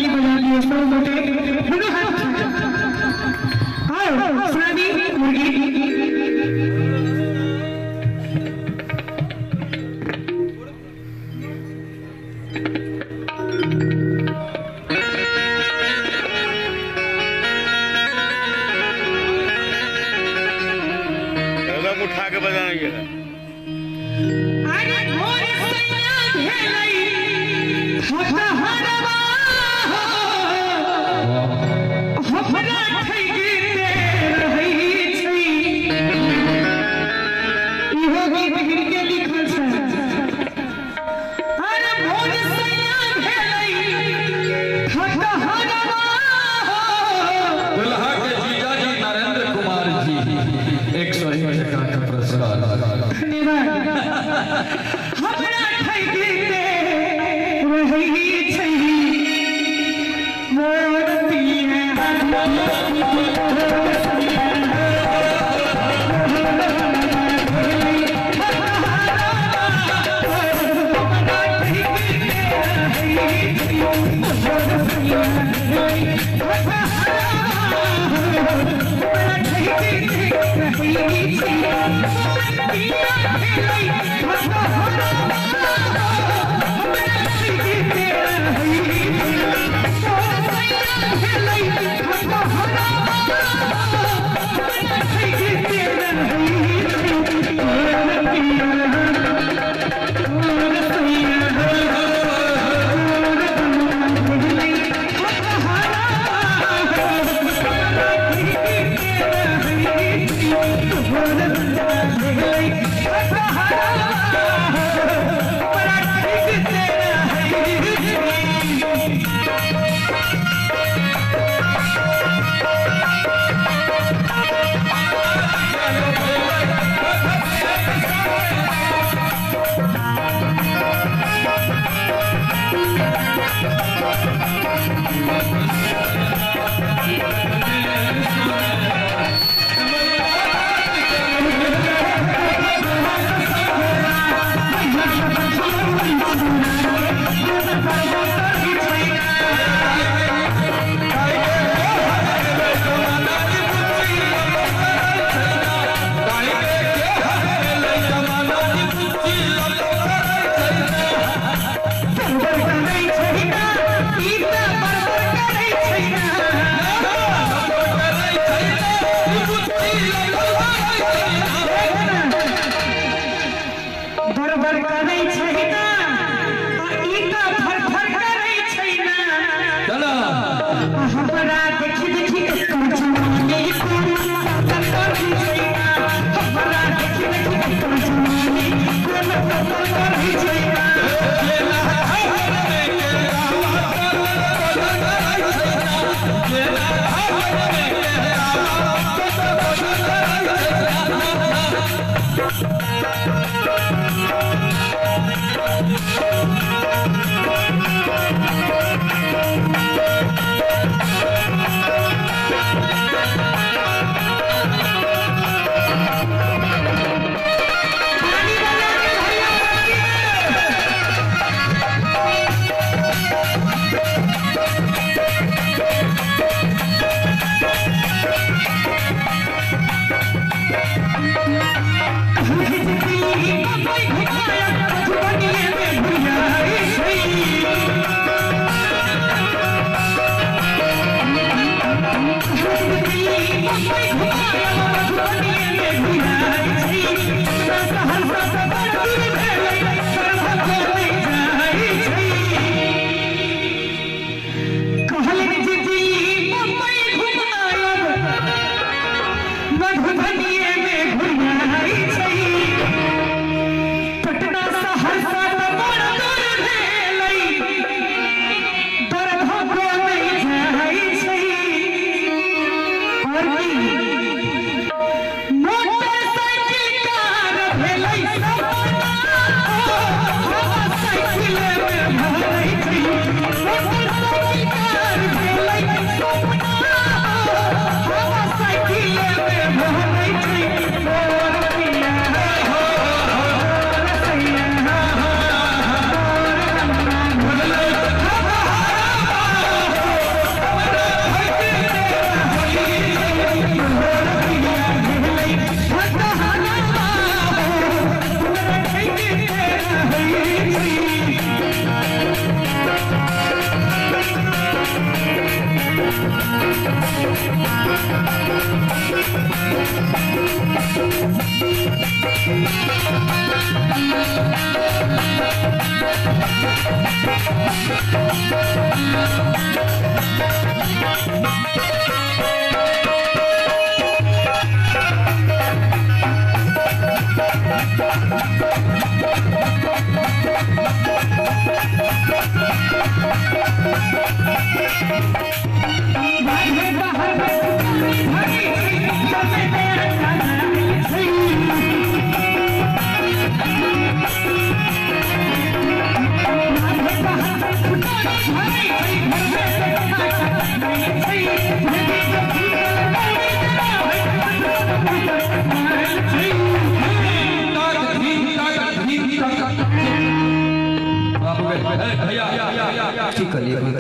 लिखल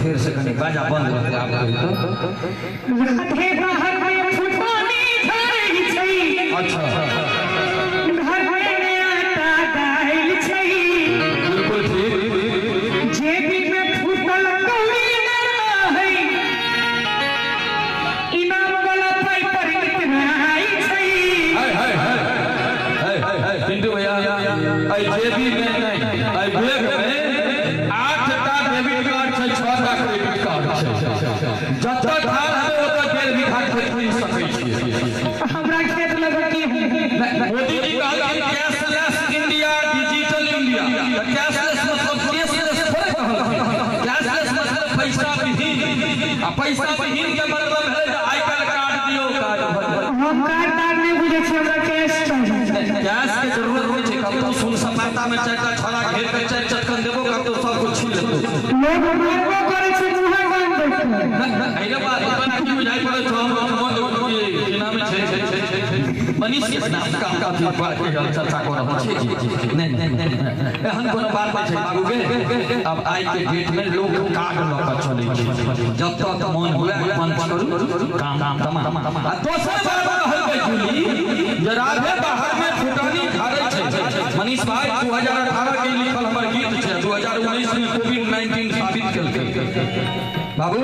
फिर से कहीं बाजा बंद हो गया अच्छा बिल्कुल जेबी में फूटल कौड़ी है इनाम वाला पाई पर इतना आई छै हाय पिंटू भैया आई जेबी में नहीं आई बैग में 8 टा डेबिट कार्ड छै 6 टा क्रेडिट कार्ड छै जत ठार है ओत गेल भी खाट खरीद सकै छी हमरा खेत लगती है मोदी जी कहलखिन cashless India digital India cashless मतलब कैशलेस थोड़े कहलखिन कैशलेस मतलब पैसा विहीन आ पैसा विहीन के मतलब है जे आई काल कार्ड दियो हम कार्ड नहीं बुझे छी हमरा कैश चाहिए कैश के जरूरत नहीं छै कब तो सुन सपाटा में चारटा छोरा घेर के चार चटकन देबो कब तो सब कुछ छीन लेबो लोग मारबो करे छै मुहा बांध देते एना बात बना की बुझाई पड़े तो हम के नाम छै मनीष के नाम का बात के चर्चा कर रहल छी नहीं एहन कोनो बात नहीं छै बाबू के अब आई के डेट में लोग कार्ड ल के चलै छै जब तक मन हुए मन करू काम तमाम आ दोसर बात कहल गई जुली जे राधे बाहर में फुटानी खारे छै मनीष भाई 2018 के लिखल हमर गीत छै 2019 में कोविड-19 साबित केलकै बाबू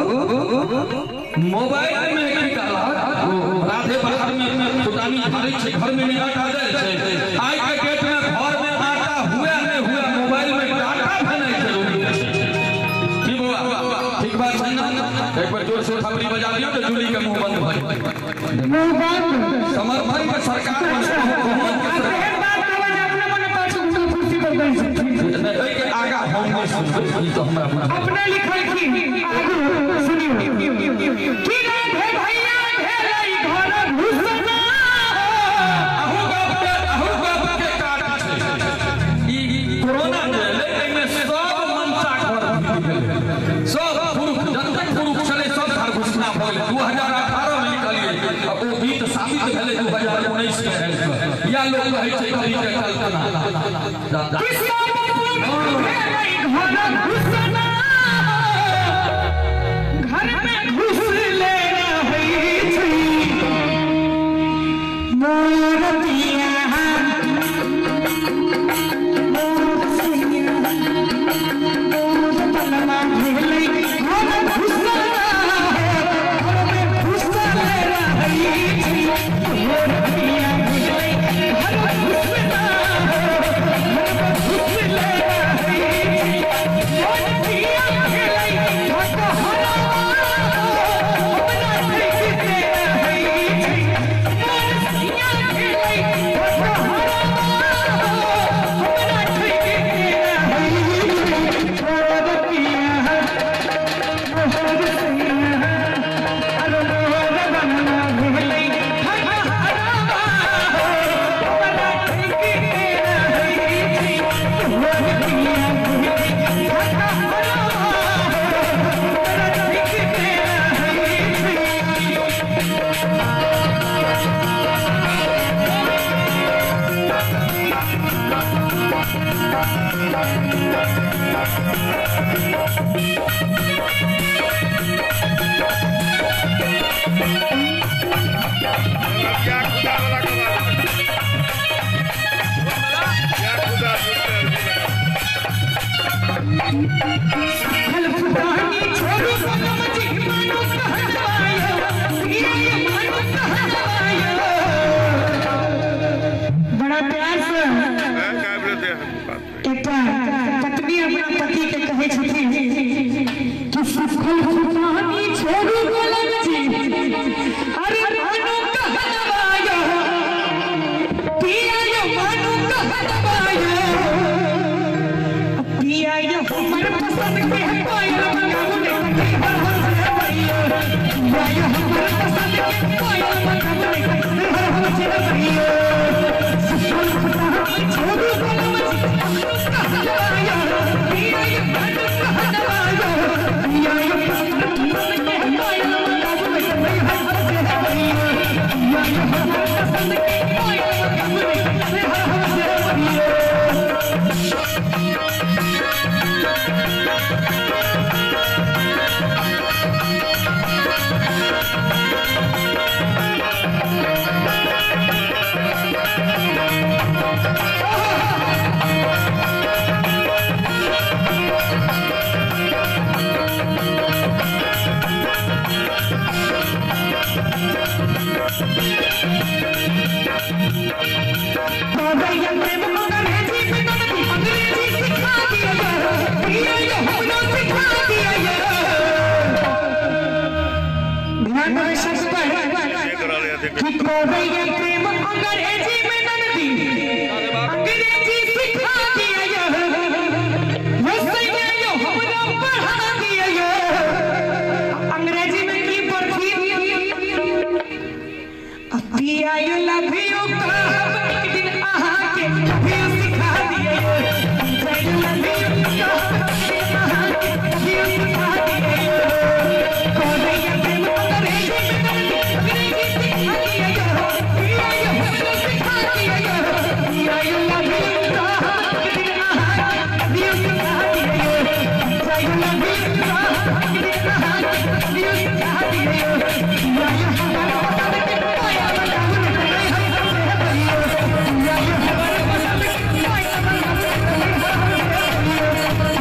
मोबाइल में की कहला राधे बाहर में फुटानी खारे छै घर में नहीं आटा दे छै आई के डेट में घर में आटा हुए नहीं हुए मोबाइल में डाटा भेनै जरूरी छै की बुआ ठीक बात छै ना एक बार जोर से थपड़ी बजा दियो तो जुली के मुंह बंद भई मुंह बंद समर्थन के सरकार हुकूमत के बात करबे अपने मन पाछू कुर्सी पर बैठ के आगा हम नहीं सुनबे ई तो हमरा अपने लिखल की आगू सुनियो की नाम है भैया भेलै घर घुसना अहू बाप के काट छै ई कोरोना जे एमे लागल रहे छै कवि के कल्पना कृष्ण घर घुसना घर में घुस ले रही छी मोरतिया पत्नी अपना पति के कहे छथिन कि सफल फुटानी छोड़ू गोलम जी अरे मानो कहलवायो पिया यो मानो कहलवायो पिया यो हमर पसंद के पायल मंगाउने हर हर से भइयो पिया यो हमर पसंद के पायल मंगाउने हर हर से भइयो सफल फुटानी छोड़ू गोलम जी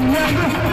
Yeah.